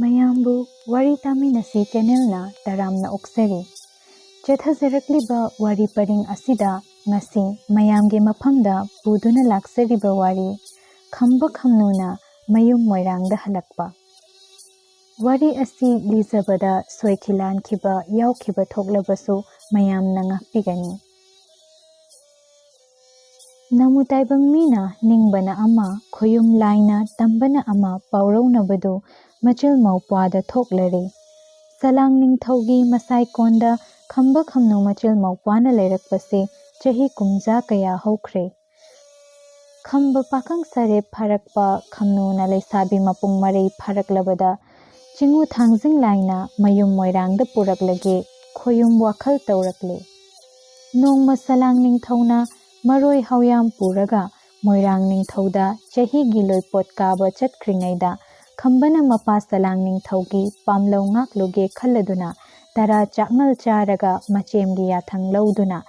ꯃꯌꯥꯝꯕꯨ ꯋꯥꯔꯤ ꯇꯥꯃꯤꯟꯅꯁꯤ ꯆꯦꯅꯦꯜꯅ ꯇꯔꯥꯝꯅ ꯑꯣꯛꯆꯔꯤ꯫ ꯆꯠꯊꯖꯔꯛꯂꯤꯕ ꯋꯥꯔꯤ ꯄꯔꯤꯡ ꯑꯁꯤꯗ ꯉꯁꯤ ꯃꯌꯥꯝꯒꯤ ꯃꯐꯝꯗ ꯄꯨꯗꯨꯅ ꯂꯥꯛꯆꯔꯤꯕ ꯋꯥꯔꯤ ꯈꯝꯕ ꯈꯝꯅꯨꯅ ꯃꯌꯨꯝ ꯃꯣꯏꯔꯥꯡꯗ ꯍꯜꯂꯛꯄ꯫ ꯋꯥꯔꯤ ꯑꯁꯤ ꯂꯤꯖꯕꯗ ꯁꯣꯏꯈꯤ ꯂꯥꯟꯈꯤꯕ ꯌꯥꯎꯈꯤꯕ ꯊꯣꯛꯂꯕꯁꯨ ꯃꯌꯥꯝꯅ ꯉꯥꯛꯄꯤꯒꯅꯤ꯫ ꯅꯃꯨ ꯇꯥꯏꯕꯪ ꯃꯤꯅ ꯅꯤꯡꯕꯅ ꯑꯃ ꯈꯣꯌꯨꯝ ꯂꯥꯏꯅ ꯇꯝꯕꯅ ꯑꯃ ꯄꯥꯎꯔꯧꯅꯕꯗꯨ ꯃꯆꯤꯜ ꯃꯧꯄ꯭ꯋꯥꯗ ꯊꯣꯛꯂꯔꯦ꯫ ꯁꯂꯥꯡ ꯅꯤꯡꯊꯧꯒꯤ ꯃꯁꯥꯏꯀꯣꯟꯗ ꯈꯝꯕ ꯈꯝꯅꯨ ꯃꯆꯤꯜ ꯃꯧꯄ꯭ꯋꯥꯅ ꯂꯩꯔꯛꯄꯁꯦ ꯆꯍꯤ ꯀꯨꯝꯖꯥ ꯀꯌꯥ ꯍꯧꯈ꯭ꯔꯦ꯫ ꯈꯝꯕ ꯄꯥꯈꯪ ꯁꯔꯦꯞ ꯐꯥꯔꯛꯄ ꯈꯝꯅꯨꯅ ꯂꯩꯁꯥꯕꯤ ꯃꯄꯨꯡ ꯃꯔꯩ ꯐꯥꯔꯛꯂꯕꯗ ꯆꯤꯉꯨ ꯊꯥꯡꯖꯤꯡ ꯂꯥꯏꯅ ꯃꯌꯨꯝ ꯃꯣꯏꯔꯥꯡꯗ ꯄꯨꯔꯛꯂꯒꯦ ꯈꯣꯌꯨꯝ ꯋꯥꯈꯜ ꯇꯧꯔꯛꯂꯦ꯫ ꯅꯣꯡꯃ ꯁꯂꯥꯡ ꯅꯤꯡꯊꯧꯅ ꯃꯔꯣꯏ ꯍꯧꯌꯥꯝ ꯄꯨꯔꯒ ꯃꯣꯏꯔꯥꯡ ꯅꯤꯡꯊꯧꯗ ꯆꯍꯤꯒꯤ ꯂꯣꯏꯄꯣꯠ ꯀꯥꯕ ꯆꯠꯈ꯭ꯔꯤꯉꯩꯗ ꯈꯝꯕꯅ ꯃꯄꯥ ꯁꯂꯥꯡ ꯅꯤꯡꯊꯧꯒꯤ ꯄꯥꯝꯂꯧ ꯉꯥꯛꯂꯨꯒꯦ ꯈꯜꯂꯗꯨꯅ ꯇꯔꯥ ꯆꯥꯛꯅꯜ ꯆꯥꯔꯒ ꯃꯆꯦꯝꯒꯤ ꯌꯥꯊꯪ ꯂꯧꯗꯨꯅ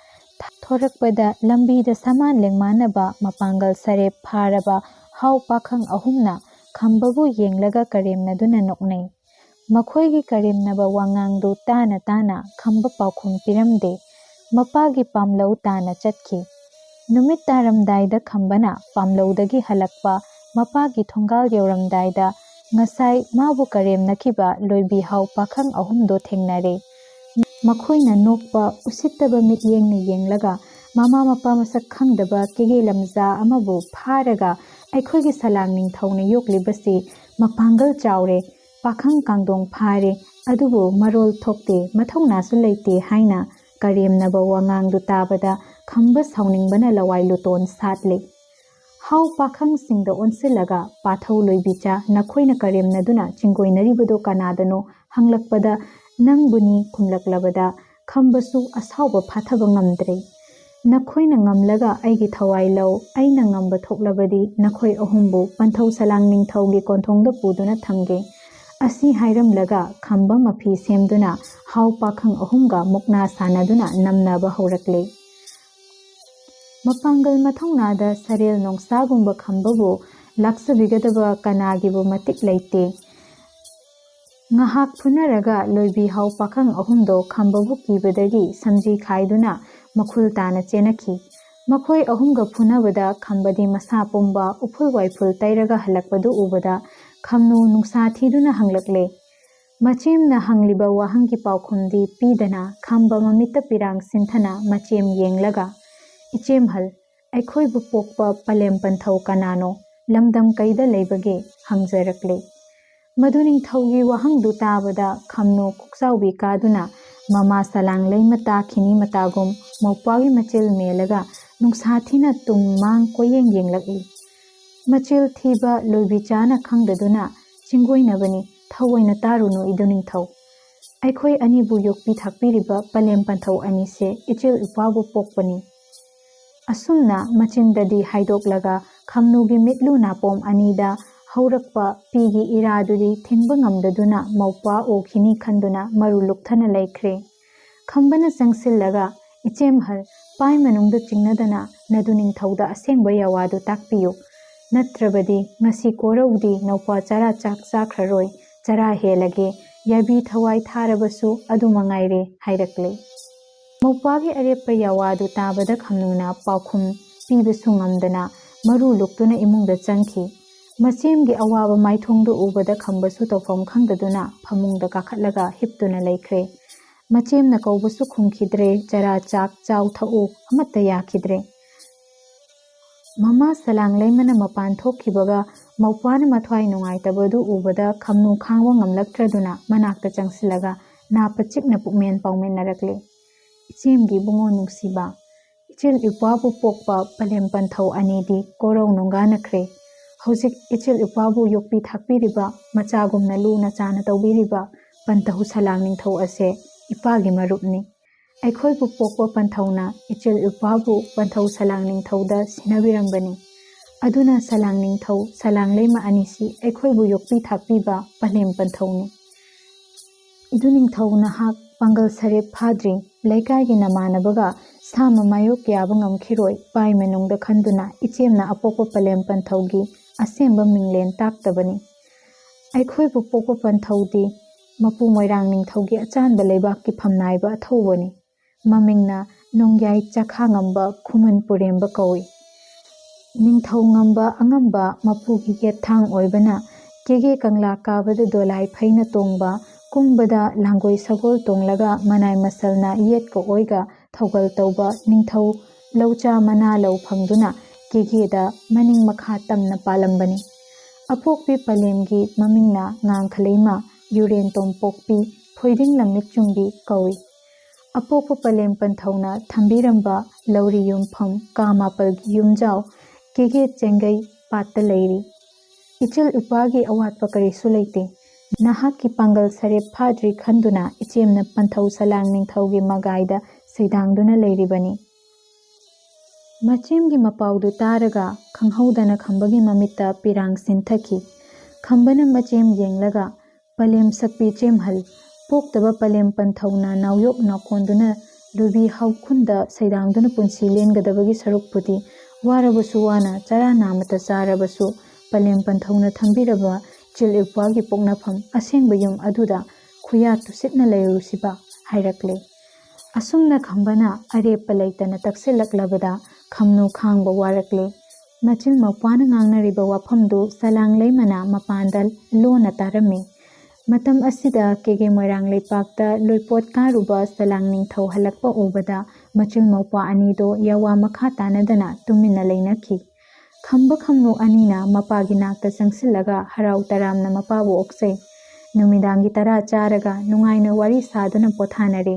ꯊꯣꯔꯛꯄꯗ ꯂꯝꯕꯤꯗ ꯁꯃꯥꯟ ꯂꯦꯡꯃꯥꯟꯅꯕ ꯃꯄꯥꯡꯒꯜ ꯁꯔꯦꯞ ꯐꯥꯔꯕ ꯍꯥꯎ ꯄꯥꯈꯪ ꯑꯍꯨꯝꯅ ꯈꯝꯕꯕꯨ ꯌꯦꯡꯂꯒ ꯀꯔꯦꯝꯅꯗꯨꯅ ꯅꯣꯛꯅꯩ꯫ ꯃꯈꯣꯏꯒꯤ ꯀꯔꯦꯝꯅꯕ ꯋꯥꯉꯥꯡꯗꯨ ꯇꯥꯅ ꯇꯥꯅ ꯈꯝꯕ ꯄꯥꯎꯈꯨꯝ ꯄꯤꯔꯝꯗꯦ꯫ ꯃꯄꯥꯒꯤ ꯄꯥꯝꯂꯧ ꯇꯥꯅ ꯆꯠꯈꯤ꯫ ꯅꯨꯃꯤꯠ ꯇꯥꯔꯝꯗꯥꯏꯗ ꯈꯝꯕꯅ ꯄꯥꯝꯂꯧꯗꯒꯤ ꯍꯜꯂꯛꯄ ꯃꯄꯥꯒꯤ ꯊꯣꯡꯒꯥꯜ ꯌꯧꯔꯝꯗꯥꯏꯗ ꯉꯁꯥꯏ ꯃꯥꯕꯨ ꯀꯔꯦꯝꯅꯈꯤꯕ ꯂꯣꯏꯕꯤ ꯍꯥꯎ ꯄꯥꯈꯪ ꯑꯍꯨꯝꯗꯣ ꯊꯦꯡꯅꯔꯦ꯫ ꯃꯈꯣꯏꯅ ꯅꯣꯛꯄ ꯎꯁꯤꯠꯇꯕ ꯃꯤꯠꯌꯦꯡꯅ ꯌꯦꯡꯂꯒ ꯃꯃꯥ ꯃꯄꯥ ꯃꯁꯛ ꯈꯪꯗꯕ ꯀꯦꯒꯦ ꯂꯝꯖꯥ ꯑꯃꯕꯨ ꯐꯥꯔꯒ ꯑꯩꯈꯣꯏꯒꯤ ꯁꯂꯥꯡ ꯅꯤꯡꯊꯧꯅ ꯌꯣꯛꯂꯤꯕꯁꯤ ꯃꯄꯥꯡꯒꯜ ꯆꯥꯎꯔꯦ, ꯄꯥꯈꯪ ꯀꯥꯡꯗꯣꯡ ꯐꯥꯔꯦ, ꯑꯗꯨꯕꯨ ꯃꯔꯣꯜ ꯊꯣꯛꯇꯦ, ꯃꯊꯧꯅꯥꯁꯨ ꯂꯩꯇꯦ ꯍꯥꯏꯅ ꯀꯔꯦꯝꯅꯕ ꯋꯥꯉꯥꯡꯗꯨ ꯇꯥꯕꯗ ꯈꯝꯕ ꯁꯥꯎꯅꯤꯡꯕꯅ ꯂꯋꯥꯏ ꯂꯨꯇꯣꯟ ꯁꯥꯠꯂꯦ꯫ ꯍꯥꯎ ꯄꯥꯈꯪꯁꯤꯡꯗ ꯑꯣꯟꯁꯤꯜꯂꯒ ꯄꯥꯊꯧ ꯂꯣꯏꯕꯤꯆꯥ ꯅꯈꯣꯏꯅ ꯀꯔꯦꯝꯅꯗꯨꯅ ꯆꯤꯡꯒꯣꯏꯅꯔꯤꯕꯗꯣ ꯀꯅꯥꯗꯅꯣ ꯍꯪꯂꯛꯄꯗ ꯅꯪꯕꯨꯅꯤ ꯈꯨꯝꯂꯛꯂꯕꯗ ꯈꯝꯕꯁꯨ ꯑꯁꯥꯎꯕ ꯐꯥꯊꯕ ꯉꯝꯗ꯭ꯔꯦ꯫ ꯅꯈꯣꯏꯅ ꯉꯝꯂꯒ ꯑꯩꯒꯤ ꯊꯋꯥꯏ ꯂꯧ, ꯑꯩꯅ ꯉꯝꯕ ꯊꯣꯛꯂꯕꯗꯤ ꯅꯈꯣꯏ ꯑꯍꯨꯝꯕꯨ ꯄꯟꯊꯧ ꯁꯂꯥꯡ ꯅꯤꯡꯊꯧꯒꯤ ꯀꯣꯟꯊꯣꯡꯗ ꯄꯨꯗꯨꯅ ꯊꯝꯒꯦ꯫ ꯑꯁꯤ ꯍꯥꯏꯔꯝꯂꯒ ꯈꯝꯕ ꯃꯐꯤ ꯁꯦꯝꯗꯨꯅ ꯍꯥꯎ ꯄꯥꯈꯪ ꯑꯍꯨꯝꯒ ꯃꯨꯛꯅꯥ ꯁꯥꯟꯅꯗꯨꯅ ꯅꯝꯅꯕ ꯍꯧꯔꯛꯂꯦ꯫ ꯃꯄꯥꯡꯒꯜ ꯃꯊꯧꯅꯥꯗ ꯁꯔꯦꯜ ꯅꯣꯡꯁꯥꯒꯨꯝꯕ ꯈꯝꯕꯕꯨ ꯂꯥꯛꯆꯕꯤꯒꯗꯕ ꯀꯅꯥꯒꯤꯕꯨ ꯃꯇꯤꯛ ꯂꯩꯇꯦ꯫ ꯉꯍꯥꯛ ꯐꯨꯅꯔꯒ ꯂꯣꯏꯕꯤ ꯍꯥꯎ ꯄꯥꯈꯪ ꯑꯍꯨꯝꯗꯣ ꯈꯝꯕꯕꯨ ꯀꯤꯕꯗꯒꯤ ꯁꯝꯖꯤ ꯈꯥꯏꯗꯨꯅ ꯃꯈꯨꯜ ꯇꯥꯅ ꯆꯦꯅꯈꯤ꯫ ꯃꯈꯣꯏ ꯑꯍꯨꯝꯒ ꯐꯨꯅꯕꯗ ꯈꯝꯕꯗꯤ ꯃꯁꯥ ꯄꯨꯝꯕ ꯎꯐꯨꯜ ꯋꯥꯏꯐꯨꯜ ꯇꯩꯔꯒ ꯍꯜꯂꯛꯄꯗꯨ ꯎꯕꯗ ꯈꯝꯅꯨ ꯅꯨꯡꯁꯥ ꯊꯤꯗꯨꯅ ꯍꯪꯂꯛꯂꯦ꯫ ꯃꯆꯦꯝꯅ ꯍꯪꯂꯤꯕ ꯋꯥꯍꯪꯒꯤ ꯄꯥꯎꯈꯨꯝꯗꯤ ꯄꯤꯗꯅ ꯈꯝꯕ ꯃꯃꯤꯠꯇ ꯄꯤꯔꯥꯡ ꯁꯤꯟꯊꯅ ꯃꯆꯦꯝ ꯌꯦꯡꯂꯒ ꯏꯆꯦꯝꯍꯜ, ꯑꯩꯈꯣꯏꯕꯨ ꯄꯣꯛꯄ ꯄꯂꯦꯝ ꯄꯟꯊꯧ ꯀꯅꯥꯅꯣ, ꯂꯝꯗꯝ ꯀꯩꯗ ꯂꯩꯕꯒꯦ ꯍꯪꯖꯔꯛꯂꯦ꯫ ꯃꯗꯨ ꯅꯤꯡꯊꯧꯒꯤ ꯋꯥꯍꯪꯗꯨ ꯇꯥꯕꯗ ꯈꯝꯅꯨ ꯀꯣꯛꯆꯥꯎꯕꯤ ꯀꯥꯗꯨꯅ ꯃꯃꯥ ꯁꯂꯥꯡ ꯂꯩꯃ ꯇꯥꯈꯤꯅꯤ ꯃꯇꯥꯒꯨꯝ ꯃꯧꯄ꯭ꯋꯥꯒꯤ ꯃꯆꯤꯜ ꯃꯦꯜꯂꯒ ꯅꯨꯡꯁꯥ ꯊꯤꯅ ꯇꯨꯡ ꯃꯥꯡ ꯀꯣꯏꯌꯦꯡ ꯌꯦꯡꯂꯛꯏ꯫ ꯃꯆꯤꯜ ꯊꯤꯕ ꯂꯣꯏꯕꯤꯆꯥꯅ ꯈꯪꯗꯗꯨꯅ ꯆꯤꯡꯒꯣꯏꯅꯕꯅꯤ, ꯊꯑꯣꯏꯅ ꯇꯥꯔꯨꯅꯨ ꯏꯗꯨ ꯅꯤꯡꯊꯧ꯫ ꯑꯩꯈꯣꯏ ꯑꯅꯤꯕꯨ ꯌꯣꯛꯄꯤ ꯊꯥꯛꯄꯤꯔꯤꯕ ꯄꯂꯦꯝ ꯄꯟꯊꯧ ꯑꯅꯤꯁꯦ ꯏꯆꯤꯜ ꯏꯄ꯭ꯋꯥꯕꯨ ꯄꯣꯛꯄꯅꯤ꯫ ꯑꯁꯨꯝꯅ ꯃꯆꯤꯟꯗꯗꯤ ꯍꯥꯏꯗꯣꯛꯂꯒ ꯈꯝꯅꯨꯒꯤ ꯃꯤꯠꯂꯨ ꯅꯥꯄꯣꯝ ꯑꯅꯤꯗ ꯍꯧꯔꯛꯄ ꯄꯤꯒꯤ ꯏꯔꯥꯗꯨꯗꯤ ꯊꯤꯡꯕ ꯉꯝꯗꯗꯨꯅ ꯃꯧꯄ꯭ꯋꯥ ꯎꯈꯤꯅꯤ ꯈꯟꯗꯨꯅ ꯃꯔꯨ ꯂꯨꯞꯊꯅ ꯂꯩꯈ꯭ꯔꯦ꯫ ꯈꯝꯕꯅ ꯆꯪꯁꯤꯜꯂꯒ ꯏꯆꯦꯝꯍꯜ, ꯄꯥꯏ ꯃꯅꯨꯡꯗ ꯆꯤꯡꯅꯗꯅ ꯅꯗꯨ ꯅꯤꯡꯊꯧꯗ ꯑꯁꯦꯡꯕ ꯌꯥꯋꯥꯗꯨ ꯇꯥꯛꯄꯤꯌꯨ, ꯅꯠꯇ꯭ꯔꯕꯗꯤ ꯉꯁꯤ ꯀꯣꯔꯧꯗꯤ ꯅꯧꯄ꯭ꯋꯥ ꯆꯔꯥ ꯆꯥꯛ ꯆꯥꯈ꯭ꯔꯔꯣꯏ, ꯆꯔꯥ ꯍꯦꯜꯂꯒꯦ, ꯌꯥꯏꯕꯤ ꯊꯋꯥꯏ ꯊꯥꯔꯕꯁꯨ ꯑꯗꯨ ꯃꯉꯥꯏꯔꯦ ꯍꯥꯏꯔꯛꯂꯦ꯫ ꯃꯧꯄ꯭ꯋꯥꯒꯤ ꯑꯔꯦꯞꯄ ꯌꯥꯋꯥꯗꯨ ꯇꯥꯕꯗ ꯈꯝꯅꯨꯅ ꯄꯥꯎꯈꯨꯝ ꯄꯤꯕꯁꯨ ꯉꯝꯗꯅ ꯃꯔꯨ ꯂꯨꯞꯇꯨꯅ ꯏꯃꯨꯡꯗ ꯆꯪꯈꯤ꯫ ꯃꯆꯦꯝꯒꯤ ꯑꯋꯥꯕ ꯃꯥꯏꯊꯣꯡꯗꯨ ꯎꯕꯗ ꯈꯝꯕꯁꯨ ꯇꯧꯐꯝ ꯈꯪꯗꯗꯨꯅ ꯐꯃꯨꯡꯗ ꯀꯥꯈꯠꯂꯒ ꯍꯤꯞꯇꯨꯅ ꯂꯩꯈ꯭ꯔꯦ꯫ ꯃꯆꯦꯝꯅ ꯀꯧꯕꯁꯨ ꯈꯨꯝꯈꯤꯗ꯭ꯔꯦ, ꯆꯔꯥ ꯆꯥꯛ ꯆꯥꯎ ꯊꯛꯎ ꯑꯃꯠꯇ ꯌꯥꯈꯤꯗ꯭ꯔꯦ꯫ ꯃꯃꯥ ꯁꯂꯥꯡ ꯂꯩꯃꯅ ꯃꯄꯥꯟ ꯊꯣꯛꯈꯤꯕꯒ ꯃꯧꯄ꯭ꯋꯥꯅ ꯃꯊ꯭ꯋꯥꯏ ꯅꯨꯡꯉꯥꯏꯇꯕꯗꯨ ꯎꯕꯗ ꯈꯝꯅꯨ ꯈꯥꯡꯕ ꯉꯝꯂꯛꯇ꯭ꯔꯗꯨꯅ ꯃꯅꯥꯛꯇ ꯆꯪꯁꯤꯜꯂꯒ ꯅꯥꯞꯄ ꯆꯤꯛꯅ ꯄꯨꯛꯃꯦꯟ ꯄꯥꯎꯃꯤꯟꯅꯔꯛꯂꯦ꯫ ꯏꯆꯦꯝꯒꯤ ꯏꯕꯨꯡꯉꯣ ꯅꯨꯡꯁꯤꯕ, ꯏꯆꯤꯜ ꯏꯄ꯭ꯋꯥꯕꯨ ꯄꯣꯛꯄ ꯄꯂꯦꯝ ꯄꯟꯊꯧ ꯑꯅꯤꯗꯤ ꯀꯣꯔꯧ ꯅꯣꯡꯒꯥꯟꯅꯈ꯭ꯔꯦ꯫ ꯍꯧꯖꯤꯛ ꯏꯆꯤꯜ ꯏꯄ꯭ꯋꯥꯕꯨ ꯌꯣꯛꯄꯤ ꯊꯥꯛꯄꯤꯔꯤꯕ, ꯃꯆꯥꯒꯨꯝꯅ ꯂꯨꯅ ꯆꯥꯟꯅ ꯇꯧꯕꯤꯔꯤꯕ ꯄꯟꯊꯧ ꯁꯂꯥꯡ ꯅꯤꯡꯊꯧ ꯑꯁꯦ ꯏꯄꯥꯒꯤ ꯃꯔꯨꯞꯅꯤ꯫ ꯑꯩꯈꯣꯏꯕꯨ ꯄꯣꯛꯄ ꯄꯟꯊꯧꯅ ꯏꯆꯤꯜ ꯏꯄ꯭ꯋꯥꯕꯨ ꯄꯟꯊꯧ ꯁꯂꯥꯡ ꯅꯤꯡꯊꯧꯗ ꯁꯤꯟꯅꯕꯤꯔꯝꯕꯅꯤ꯫ ꯑꯗꯨꯅ ꯁꯂꯥꯡ ꯅꯤꯡꯊꯧ, ꯁꯂꯥꯡ ꯂꯩꯃ ꯑꯅꯤꯁꯤ ꯑꯩꯈꯣꯏꯕꯨ ꯌꯣꯛꯄꯤ ꯊꯥꯛꯄꯤꯕ ꯄꯂꯦꯝ ꯄꯟꯊꯧꯅꯤ꯫ ꯏꯗꯨ ꯅꯤꯡꯊꯧ ꯅꯍꯥꯛ ꯄꯥꯡꯒꯜ ꯁꯔꯦꯞ ꯐꯥꯗ꯭ꯔꯤ, ꯂꯩꯀꯥꯏꯒꯤ ꯅꯃꯥꯟꯅꯕꯒ ꯁꯥ ꯃꯃꯥꯌꯣꯛ ꯌꯥꯕ ꯉꯝꯈꯤꯔꯣꯏ ꯄꯥꯏ ꯃꯅꯨꯡꯗ ꯈꯟꯗꯨꯅ ꯏꯆꯦꯝꯅ ꯑꯄꯣꯛꯄ ꯄꯂꯦꯝ ꯄꯟꯊꯧꯒꯤ ꯑꯁꯦꯡꯕ ꯃꯤꯡꯂꯦꯟ ꯇꯥꯛꯇꯕꯅꯤ꯫ ꯑꯩꯈꯣꯏꯕꯨ ꯄꯣꯛꯄ ꯄꯟꯊꯧꯗꯤ ꯃꯄꯨ ꯃꯣꯏꯔꯥꯡ ꯅꯤꯡꯊꯧꯒꯤ ꯑꯆꯥꯟꯕ ꯂꯩꯕꯥꯛꯀꯤ ꯐꯝꯅꯥꯏꯕ ꯑꯊꯧꯕꯅꯤ꯫ ꯃꯃꯤꯡꯅ ꯅꯣꯡꯌꯥꯏ ꯆꯈꯥꯉꯝꯕ ꯈꯨꯃꯟ ꯄꯨꯔꯦꯝꯕ ꯀꯧꯏ꯫ ꯅꯤꯡꯊꯧ ꯉꯝꯕ ꯑꯉꯝꯕ ꯃꯄꯨꯒꯤ ꯌꯦꯠꯊꯥꯡ ꯑꯣꯏꯕꯅ ꯀꯦꯒꯦ ꯀꯪꯂꯥ ꯀꯥꯕꯗ ꯗꯣꯂꯥꯏ ꯐꯩꯅ ꯇꯣꯡꯕ, ꯀꯨꯝꯕꯗ ꯂꯥꯡꯒꯣꯏ ꯁꯒꯣꯜ ꯇꯣꯡꯂꯒ ꯃꯅꯥꯏ ꯃꯁꯜꯅ ꯌꯦꯠꯀ ꯑꯣꯏꯒ ꯊꯧꯒꯜ ꯇꯧꯕ ꯅꯤꯡꯊꯧ ꯂꯧꯆꯥ ꯃꯅꯥ ꯂꯧ ꯐꯪꯗꯨꯅ ꯀꯦꯒꯦꯗ ꯃꯅꯤꯡ ꯃꯈꯥ ꯇꯝꯅ ꯄꯥꯜꯂꯝꯕꯅꯤ꯫ ꯑꯄꯣꯛꯄꯤ ꯄꯂꯦꯝꯒꯤ ꯃꯃꯤꯡꯅ ꯉꯥꯡꯈꯂꯩꯃ, ꯌꯨꯔꯦꯟꯇꯣꯝ ꯄꯣꯛꯄꯤ, ꯐꯣꯏꯗꯤꯡ ꯂꯝꯃꯤꯠꯆꯨꯡꯕꯤ ꯀꯧꯏ꯫ ꯑꯄꯣꯛꯄ ꯄꯂꯦꯝ ꯄꯟꯊꯧꯅ ꯊꯝꯕꯤꯔꯝꯕ ꯂꯧꯔꯤ ꯌꯨꯝꯐꯝ ꯀꯥ ꯃꯥꯄꯜꯒꯤ ꯌꯨꯝꯖꯥꯎ ꯀꯦꯒꯦ ꯆꯦꯡꯒꯩ ꯄꯥꯠꯇ ꯂꯩꯔꯤ꯫ ꯏꯆꯤꯜ ꯏꯄ꯭ꯋꯥꯒꯤ ꯑꯋꯥꯠꯄ ꯀꯔꯤꯁꯨ ꯂꯩꯇꯦ꯫ ꯅꯍꯥꯛꯀꯤ ꯄꯥꯡꯒꯜ ꯁꯔꯦꯞ ꯐꯥꯗ꯭ꯔꯤ ꯈꯟꯗꯨꯅ ꯏꯆꯦꯝꯅ ꯄꯟꯊꯧ ꯁꯂꯥꯡ ꯅꯤꯡꯊꯧꯒꯤ ꯃꯒꯥꯏꯗ ꯁꯩꯗꯥꯡꯗꯨꯅ ꯂꯩꯔꯤꯕꯅꯤ꯫ ꯃꯆꯦꯝꯒꯤ ꯃꯄꯥꯎꯗꯨ ꯇꯥꯔꯒ ꯈꯪꯍꯧꯗꯅ ꯈꯝꯕꯒꯤ ꯃꯃꯤꯠꯇ ꯄꯤꯔꯥꯡ ꯆꯤꯟꯊꯈꯤ꯫ ꯈꯝꯕꯅ ꯃꯆꯦꯝ ꯌꯦꯡꯂꯒ "ꯄꯂꯦꯝ ꯁꯛꯄꯤ ꯆꯦꯝꯍꯜ, ꯄꯣꯛꯇꯕ ꯄꯂꯦꯝ ꯄꯟꯊꯧꯅ ꯅꯥꯎꯌꯣꯛ ꯅꯥꯎꯀꯣꯟꯗꯨꯅ ꯂꯨꯕꯤ ꯍꯧꯈꯨꯟꯗ ꯁꯩꯗꯥꯡꯗꯨꯅ ꯄꯨꯟꯁꯤ ꯂꯦꯟꯒꯗꯕꯒꯤ ꯁꯔꯨꯛꯄꯨꯗꯤ ꯋꯥꯔꯕꯁꯨ ꯋꯥꯅ ꯆꯔꯥ ꯅꯥꯝꯃꯇ ꯆꯥꯔꯕꯁꯨ ꯄꯂꯦꯝ ꯄꯟꯊꯧꯅ ꯊꯝꯕꯤꯔꯕ ꯏꯆꯤꯜ ꯏꯄ꯭ꯋꯥꯒꯤ ꯄꯣꯛꯅꯐꯝ ꯑꯁꯦꯡꯕ ꯌꯨꯝ ꯑꯗꯨꯗ ꯈꯨꯌꯥ ꯇꯨꯁꯤꯠꯅ ꯂꯩꯔꯨꯁꯤꯕ" ꯍꯥꯏꯔꯛꯂꯦ꯫ ꯑꯁꯨꯝꯅ ꯈꯝꯕꯅ ꯑꯔꯦꯞꯄ ꯂꯩꯇꯅ ꯇꯛꯁꯤꯜꯂꯛꯂꯕꯗ ꯈꯝꯅꯨ ꯈꯥꯡꯕ ꯋꯥꯔꯛꯂꯦ꯫ ꯃꯆꯤꯜ ꯃꯧꯄ꯭ꯋꯥꯅ ꯉꯥꯡꯅꯔꯤꯕ ꯋꯥꯐꯝꯗꯨ ꯁꯂꯥꯡꯂꯩꯃꯅ ꯃꯄꯥꯟꯗ ꯂꯣꯟꯅ ꯇꯥꯔꯝꯃꯤ꯫ ꯃꯇꯝ ꯑꯁꯤꯗ ꯀꯦꯒꯦ ꯃꯣꯏꯔꯥꯡ ꯂꯩꯄꯥꯛꯇ ꯂꯣꯏꯄꯣꯠ ꯀꯥꯔꯨꯕ ꯁꯂꯥꯡ ꯅꯤꯡꯊꯧ ꯍꯜꯂꯛꯄ ꯎꯕꯗ ꯃꯆꯤꯜ ꯃꯧꯄ꯭ꯋꯥ ꯑꯅꯤꯗꯣ ꯌꯥꯋꯥ ꯃꯈꯥ ꯇꯥꯅꯗꯅ ꯇꯨꯃꯤꯟꯅ ꯂꯩꯅꯈꯤ꯫ ꯈꯝꯕ ꯈꯝꯅꯨ ꯑꯅꯤꯅ ꯃꯄꯥꯒꯤ ꯅꯥꯛꯇ ꯆꯪꯁꯤꯜꯂꯒ ꯍꯔꯥꯎ ꯇꯔꯥꯝꯅ ꯃꯄꯥꯕꯨ ꯑꯣꯛꯆꯩ꯫ ꯅꯨꯃꯤꯗꯥꯡꯒꯤ ꯇꯔꯥ ꯆꯥꯔꯒ ꯅꯨꯡꯉꯥꯏꯅ ꯋꯥꯔꯤ ꯁꯥꯗꯨꯅ ꯄꯣꯊꯥꯅꯔꯦ꯫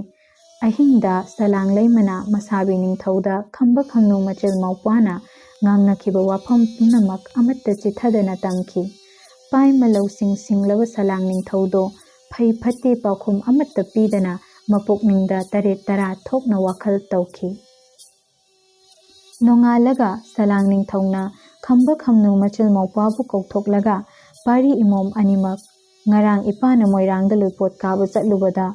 ꯑꯍꯤꯡꯗ ꯁꯂꯥꯡꯂꯩꯃꯅ ꯃꯁꯥꯕꯤ ꯅꯤꯡꯊꯧꯗ ꯈꯝꯕ ꯈꯝꯅꯨ ꯃꯆꯤꯜ ꯃꯧꯄ꯭ꯋꯥꯅ ꯉꯥꯡꯅꯈꯤꯕ ꯋꯥꯐꯝ ꯄꯨꯝꯅꯃꯛ ꯑꯃꯠꯇ ꯆꯤꯠꯊꯗꯅ ꯇꯝꯈꯤ꯫ ꯄꯥꯏꯃ ꯂꯧꯁꯤꯡ ꯁꯤꯡꯂꯕ ꯁꯂꯥꯡ ꯅꯤꯡꯊꯧꯗꯣ ꯐꯩ ꯐꯠꯇꯦ ꯄꯥꯎꯈꯨꯝ ꯑꯃꯠꯇ ꯄꯤꯗꯅ ꯃꯄꯨꯛꯅꯤꯡꯗ ꯇꯔꯦꯠ ꯇꯔꯥ ꯊꯣꯛꯅ ꯋꯥꯈꯜ ꯇꯧꯈꯤ꯫ ꯅꯣꯡꯉꯥꯜꯂꯒ ꯁꯂꯥꯡ ꯅꯤꯡꯊꯧꯅ ꯈꯝꯕ ꯈꯝꯅꯨ ꯃꯆꯤꯜ ꯃꯧꯄ꯭ꯋꯥꯕꯨ ꯀꯧꯊꯣꯛꯂꯒ "ꯄꯥꯔꯤ ꯏꯃꯣꯝ ꯑꯅꯤꯃꯛ, ꯉꯔꯥꯡ ꯏꯄꯥꯅ ꯃꯣꯏꯔꯥꯡꯗ ꯂꯣꯏꯄꯣꯠ ꯀꯥꯕ ꯆꯠꯂꯨꯕꯗ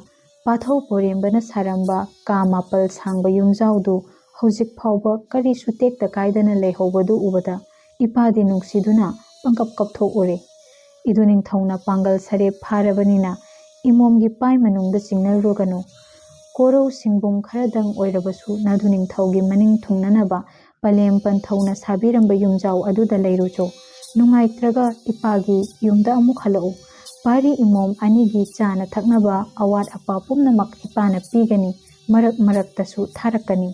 ꯄꯥꯊꯧ ꯄꯣꯔꯦꯝꯕꯅ ꯁꯥꯔꯝꯕ ꯀꯥ ꯃꯥꯄꯜ ꯁꯥꯡꯕ ꯌꯨꯝꯖꯥꯎꯗꯨ ꯍꯧꯖꯤꯛ ꯐꯥꯎꯕ ꯀꯔꯤꯁꯨ ꯇꯦꯛꯇ ꯀꯥꯏꯗꯅ ꯂꯩꯍꯧꯕꯗꯨ ꯎꯕꯗ ꯏꯄꯥꯗꯤ ꯅꯨꯡꯁꯤꯗꯨꯅ ꯄꯪꯀꯞ ꯀꯞꯊꯣꯛꯎꯔꯦ꯫ ꯏꯗꯨ ꯅꯤꯡꯊꯧꯅ ꯄꯥꯡꯒꯜ ꯁꯔꯦꯞ ꯐꯥꯔꯕꯅꯤꯅ ꯏꯃꯣꯝꯒꯤ ꯄꯥꯏ ꯃꯅꯨꯡꯗ ꯆꯤꯡꯅꯔꯨꯒꯅꯨ꯫ ꯀꯣꯔꯧ ꯁꯤꯡꯕꯨꯡ ꯈꯔꯗꯪ ꯑꯣꯏꯔꯕꯁꯨ ꯅꯗꯨ ꯅꯤꯡꯊꯧꯒꯤ ꯃꯅꯤꯡ ꯊꯨꯡꯅꯅꯕ ꯄꯂꯦꯝ ꯄꯟꯊꯧꯅ ꯁꯥꯕꯤꯔꯝꯕ ꯌꯨꯝꯖꯥꯎ ꯑꯗꯨꯗ ꯂꯩꯔꯨꯆꯣ꯫ ꯅꯨꯡꯉꯥꯏꯇ꯭ꯔꯒ ꯏꯄꯥꯒꯤ ꯌꯨꯝꯗ ꯑꯃꯨꯛ ꯍꯜꯂꯛꯎ꯫ ꯄꯥꯔꯤ ꯏꯃꯣꯝ ꯑꯅꯤꯒꯤ ꯆꯥꯅ ꯊꯛꯅꯕ ꯑꯋꯥꯠ ꯑꯄꯥ ꯄꯨꯝꯅꯃꯛ ꯏꯄꯥꯅ ꯄꯤꯒꯅꯤ, ꯃꯔꯛ ꯃꯔꯛꯇꯁꯨ ꯊꯥꯔꯛꯀꯅꯤ꯫